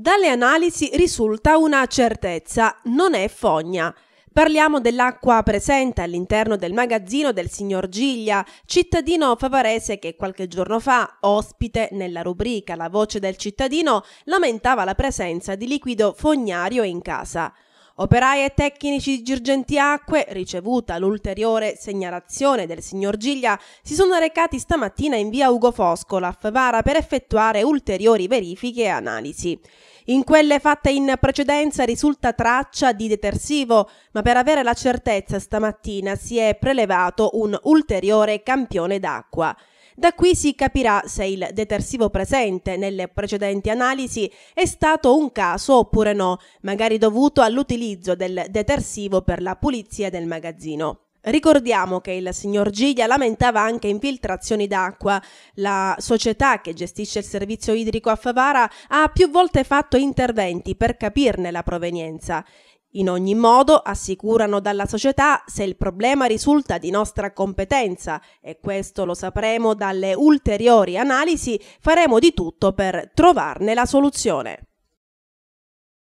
Dalle analisi risulta una certezza, non è fogna. Parliamo dell'acqua presente all'interno del magazzino del signor Giglia, cittadino favarese che qualche giorno fa, ospite nella rubrica La voce del cittadino, lamentava la presenza di liquido fognario in casa. Operai e tecnici di Girgenti Acque, ricevuta l'ulteriore segnalazione del signor Giglia, si sono recati stamattina in via Ugo Foscolo a Favara per effettuare ulteriori verifiche e analisi. In quelle fatte in precedenza risulta traccia di detersivo, ma per avere la certezza stamattina si è prelevato un ulteriore campione d'acqua. Da qui si capirà se il detersivo presente nelle precedenti analisi è stato un caso oppure no, magari dovuto all'utilizzo del detersivo per la pulizia del magazzino. Ricordiamo che il signor Giglia lamentava anche infiltrazioni d'acqua. La società che gestisce il servizio idrico a Favara ha più volte fatto interventi per capirne la provenienza. In ogni modo, assicurano dalla società, se il problema risulta di nostra competenza, e questo lo sapremo dalle ulteriori analisi, faremo di tutto per trovarne la soluzione.